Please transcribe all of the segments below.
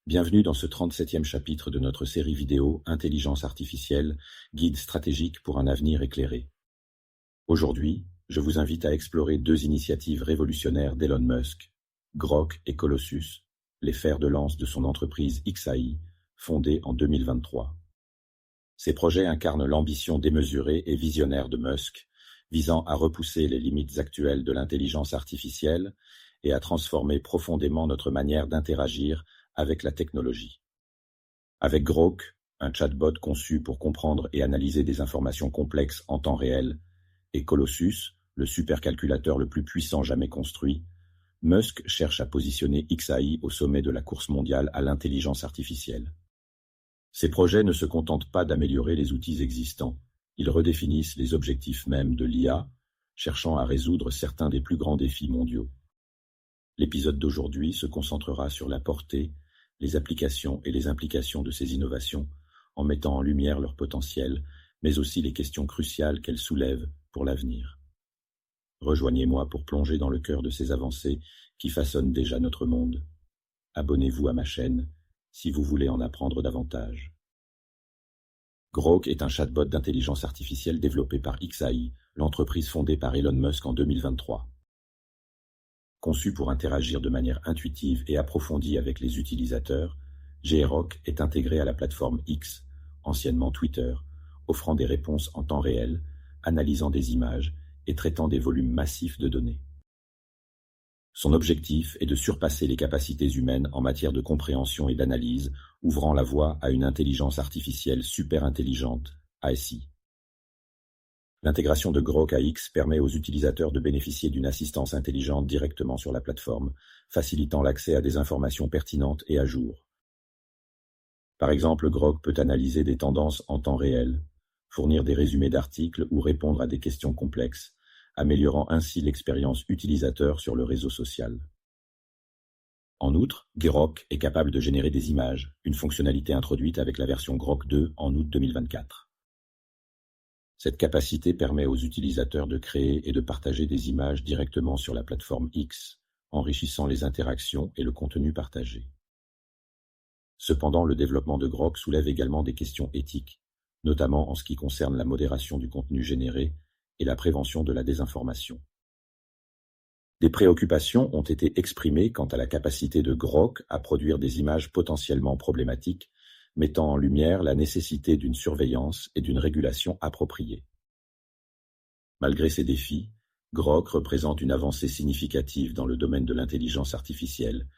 Bienvenue dans ce 37e chapitre de notre série vidéo Intelligence artificielle, guide stratégique pour un avenir éclairé. Aujourd'hui, je vous invite à explorer deux initiatives révolutionnaires d'Elon Musk, Grok et Colossus, les fers de lance de son entreprise xAI, fondée en 2023. Ces projets incarnent l'ambition démesurée et visionnaire de Musk, visant à repousser les limites actuelles de l'intelligence artificielle et à transformer profondément notre manière d'interagir avec la technologie. Avec Grok, un chatbot conçu pour comprendre et analyser des informations complexes en temps réel, et Colossus, le supercalculateur le plus puissant jamais construit, Musk cherche à positionner xAI au sommet de la course mondiale à l'intelligence artificielle. Ces projets ne se contentent pas d'améliorer les outils existants, ils redéfinissent les objectifs mêmes de l'IA, cherchant à résoudre certains des plus grands défis mondiaux. L'épisode d'aujourd'hui se concentrera sur la portée, les applications et les implications de ces innovations, en mettant en lumière leur potentiel, mais aussi les questions cruciales qu'elles soulèvent pour l'avenir. Rejoignez-moi pour plonger dans le cœur de ces avancées qui façonnent déjà notre monde. Abonnez-vous à ma chaîne si vous voulez en apprendre davantage. Grok est un chatbot d'intelligence artificielle développé par xAI, l'entreprise fondée par Elon Musk en 2023. Conçu pour interagir de manière intuitive et approfondie avec les utilisateurs, Grok est intégré à la plateforme X, anciennement Twitter, offrant des réponses en temps réel, analysant des images et traitant des volumes massifs de données. Son objectif est de surpasser les capacités humaines en matière de compréhension et d'analyse, ouvrant la voie à une intelligence artificielle super intelligente, ASI. L'intégration de Grok à X permet aux utilisateurs de bénéficier d'une assistance intelligente directement sur la plateforme, facilitant l'accès à des informations pertinentes et à jour. Par exemple, Grok peut analyser des tendances en temps réel, fournir des résumés d'articles ou répondre à des questions complexes, améliorant ainsi l'expérience utilisateur sur le réseau social. En outre, Grok est capable de générer des images, une fonctionnalité introduite avec la version Grok 2 en août 2024. Cette capacité permet aux utilisateurs de créer et de partager des images directement sur la plateforme X, enrichissant les interactions et le contenu partagé. Cependant, le développement de Grok soulève également des questions éthiques, notamment en ce qui concerne la modération du contenu généré et la prévention de la désinformation. Des préoccupations ont été exprimées quant à la capacité de Grok à produire des images potentiellement problématiques, mettant en lumière la nécessité d'une surveillance et d'une régulation appropriée. Malgré ces défis, Grok représente une avancée significative dans le domaine de l'intelligence artificielle,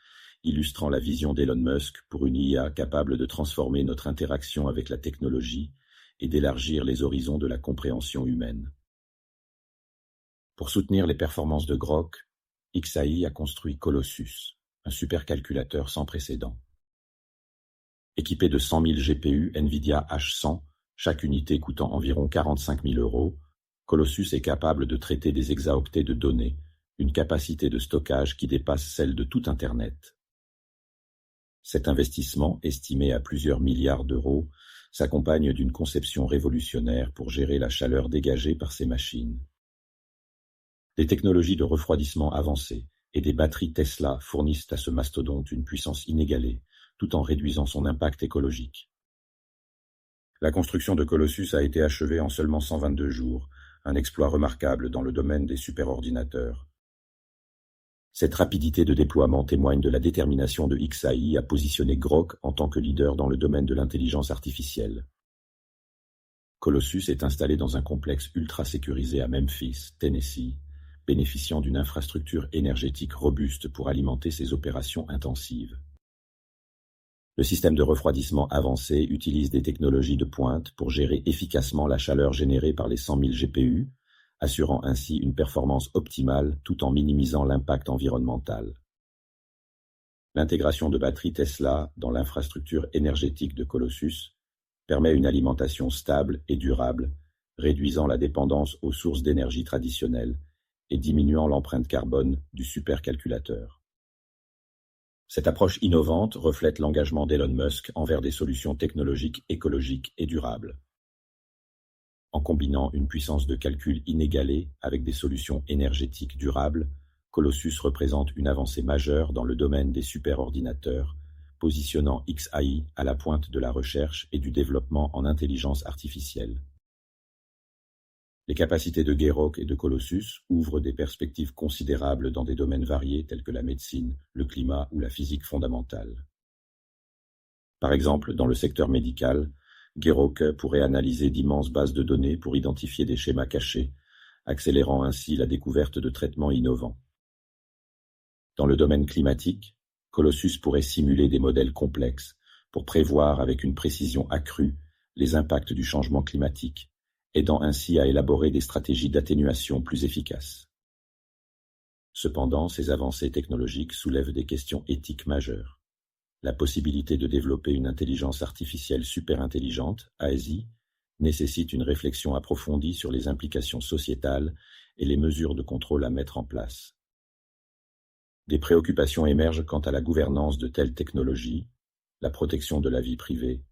illustrant la vision d'Elon Musk pour une IA capable de transformer notre interaction avec la technologie et d'élargir les horizons de la compréhension humaine. Pour soutenir les performances de Grok, xAI a construit Colossus, un supercalculateur sans précédent. Équipé de 100 000 GPU NVIDIA H100, chaque unité coûtant environ 45 000 €, Colossus est capable de traiter des exaoctets de données, une capacité de stockage qui dépasse celle de tout Internet. Cet investissement, estimé à plusieurs milliards d'euros, s'accompagne d'une conception révolutionnaire pour gérer la chaleur dégagée par ces machines. Des technologies de refroidissement avancées et des batteries Tesla fournissent à ce mastodonte une puissance inégalée, tout en réduisant son impact écologique. La construction de Colossus a été achevée en seulement 122 jours, un exploit remarquable dans le domaine des superordinateurs. Cette rapidité de déploiement témoigne de la détermination de xAI à positionner Grok en tant que leader dans le domaine de l'intelligence artificielle. Colossus est installé dans un complexe ultra sécurisé à Memphis, Tennessee, bénéficiant d'une infrastructure énergétique robuste pour alimenter ses opérations intensives. Le système de refroidissement avancé utilise des technologies de pointe pour gérer efficacement la chaleur générée par les 100 000 GPU, assurant ainsi une performance optimale tout en minimisant l'impact environnemental. L'intégration de batteries Tesla dans l'infrastructure énergétique de Colossus permet une alimentation stable et durable, réduisant la dépendance aux sources d'énergie traditionnelles et diminuant l'empreinte carbone du supercalculateur. Cette approche innovante reflète l'engagement d'Elon Musk envers des solutions technologiques écologiques et durables. En combinant une puissance de calcul inégalée avec des solutions énergétiques durables, Colossus représente une avancée majeure dans le domaine des superordinateurs, positionnant XAI à la pointe de la recherche et du développement en intelligence artificielle. Les capacités de Guerok et de Colossus ouvrent des perspectives considérables dans des domaines variés tels que la médecine, le climat ou la physique fondamentale. Par exemple, dans le secteur médical, Guerok pourrait analyser d'immenses bases de données pour identifier des schémas cachés, accélérant ainsi la découverte de traitements innovants. Dans le domaine climatique, Colossus pourrait simuler des modèles complexes pour prévoir avec une précision accrue les impacts du changement climatique, aidant ainsi à élaborer des stratégies d'atténuation plus efficaces. Cependant, ces avancées technologiques soulèvent des questions éthiques majeures. La possibilité de développer une intelligence artificielle superintelligente, ASI, nécessite une réflexion approfondie sur les implications sociétales et les mesures de contrôle à mettre en place. Des préoccupations émergent quant à la gouvernance de telles technologies, la protection de la vie privée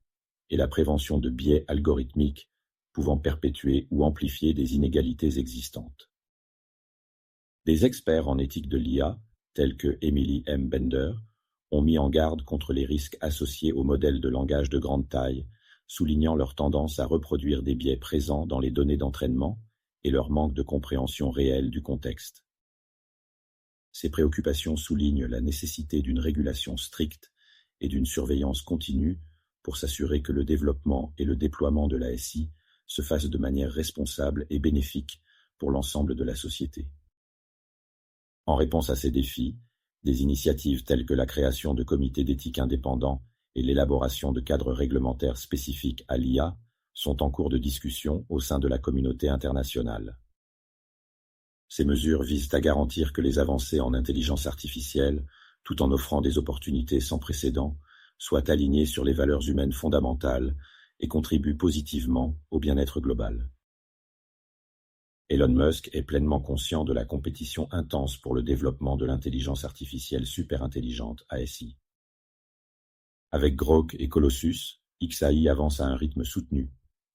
et la prévention de biais algorithmiques pouvant perpétuer ou amplifier des inégalités existantes. Des experts en éthique de l'IA, tels que Emily M. Bender, ont mis en garde contre les risques associés aux modèles de langage de grande taille, soulignant leur tendance à reproduire des biais présents dans les données d'entraînement et leur manque de compréhension réelle du contexte. Ces préoccupations soulignent la nécessité d'une régulation stricte et d'une surveillance continue pour s'assurer que le développement et le déploiement de l'ASI se fassent de manière responsable et bénéfique pour l'ensemble de la société. En réponse à ces défis, des initiatives telles que la création de comités d'éthique indépendants et l'élaboration de cadres réglementaires spécifiques à l'IA sont en cours de discussion au sein de la communauté internationale. Ces mesures visent à garantir que les avancées en intelligence artificielle, tout en offrant des opportunités sans précédent, soient alignées sur les valeurs humaines fondamentales et contribuent positivement au bien-être global. Elon Musk est pleinement conscient de la compétition intense pour le développement de l'intelligence artificielle superintelligente ASI. Avec Grok et Colossus, XAI avance à un rythme soutenu,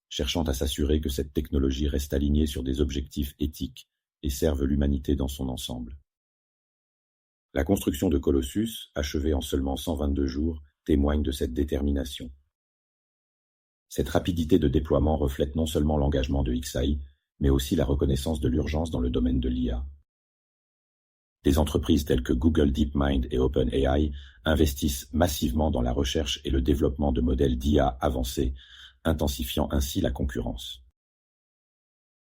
cherchant à s'assurer que cette technologie reste alignée sur des objectifs éthiques et serve l'humanité dans son ensemble. La construction de Colossus, achevée en seulement 122 jours, témoigne de cette détermination. Cette rapidité de déploiement reflète non seulement l'engagement de XAI, mais aussi la reconnaissance de l'urgence dans le domaine de l'IA. Des entreprises telles que Google DeepMind et OpenAI investissent massivement dans la recherche et le développement de modèles d'IA avancés, intensifiant ainsi la concurrence.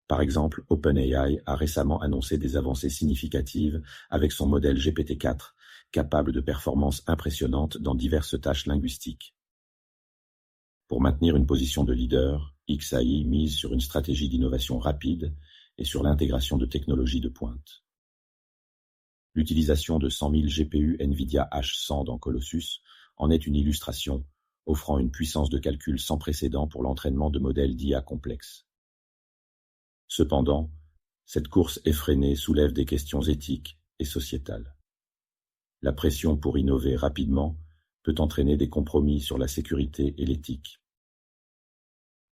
Par exemple, OpenAI a récemment annoncé des avancées significatives avec son modèle GPT-4, capable de performances impressionnantes dans diverses tâches linguistiques. Pour maintenir une position de leader, XAI mise sur une stratégie d'innovation rapide et sur l'intégration de technologies de pointe. L'utilisation de 100 000 GPU NVIDIA H100 dans Colossus en est une illustration, offrant une puissance de calcul sans précédent pour l'entraînement de modèles d'IA complexes. Cependant, cette course effrénée soulève des questions éthiques et sociétales. La pression pour innover rapidement peut entraîner des compromis sur la sécurité et l'éthique.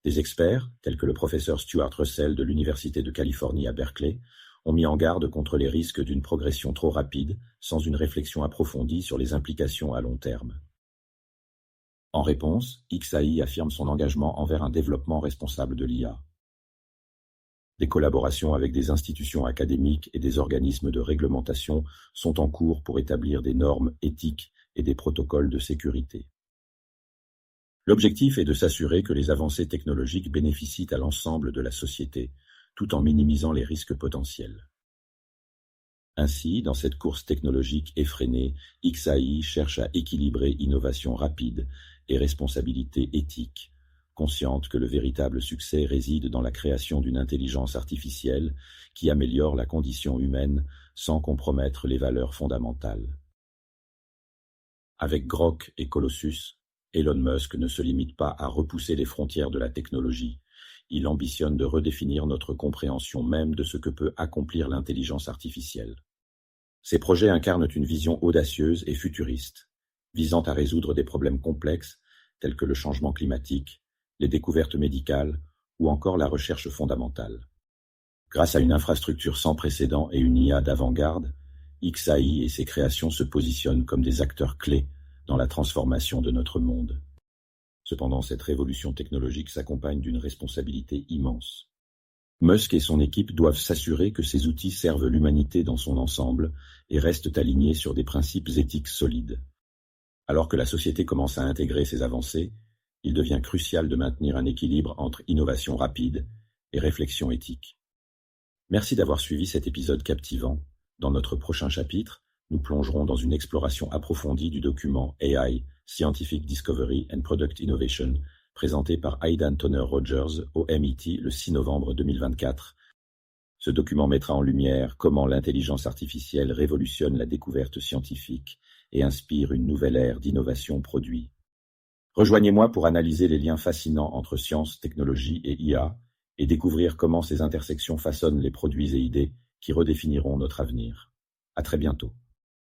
Des experts, tels que le professeur Stuart Russell de l'Université de Californie à Berkeley, ont mis en garde contre les risques d'une progression trop rapide sans une réflexion approfondie sur les implications à long terme. En réponse, XAI affirme son engagement envers un développement responsable de l'IA. Des collaborations avec des institutions académiques et des organismes de réglementation sont en cours pour établir des normes éthiques et des protocoles de sécurité. L'objectif est de s'assurer que les avancées technologiques bénéficient à l'ensemble de la société, tout en minimisant les risques potentiels. Ainsi, dans cette course technologique effrénée, XAI cherche à équilibrer innovation rapide et responsabilité éthique, consciente que le véritable succès réside dans la création d'une intelligence artificielle qui améliore la condition humaine sans compromettre les valeurs fondamentales. Avec Grok et Colossus, Elon Musk ne se limite pas à repousser les frontières de la technologie, il ambitionne de redéfinir notre compréhension même de ce que peut accomplir l'intelligence artificielle. Ces projets incarnent une vision audacieuse et futuriste, visant à résoudre des problèmes complexes tels que le changement climatique, les découvertes médicales ou encore la recherche fondamentale. Grâce à une infrastructure sans précédent et une IA d'avant-garde, XAI et ses créations se positionnent comme des acteurs clés dans la transformation de notre monde. Cependant, cette révolution technologique s'accompagne d'une responsabilité immense. Musk et son équipe doivent s'assurer que ces outils servent l'humanité dans son ensemble et restent alignés sur des principes éthiques solides. Alors que la société commence à intégrer ces avancées, il devient crucial de maintenir un équilibre entre innovation rapide et réflexion éthique. Merci d'avoir suivi cet épisode captivant. Dans notre prochain chapitre, nous plongerons dans une exploration approfondie du document AI, Scientific Discovery and Product Innovation, présenté par Aidan Toner Rogers au MIT le 6 novembre 2024. Ce document mettra en lumière comment l'intelligence artificielle révolutionne la découverte scientifique et inspire une nouvelle ère d'innovation produit. Rejoignez-moi pour analyser les liens fascinants entre science, technologie et IA et découvrir comment ces intersections façonnent les produits et idées qui redéfiniront notre avenir. À très bientôt.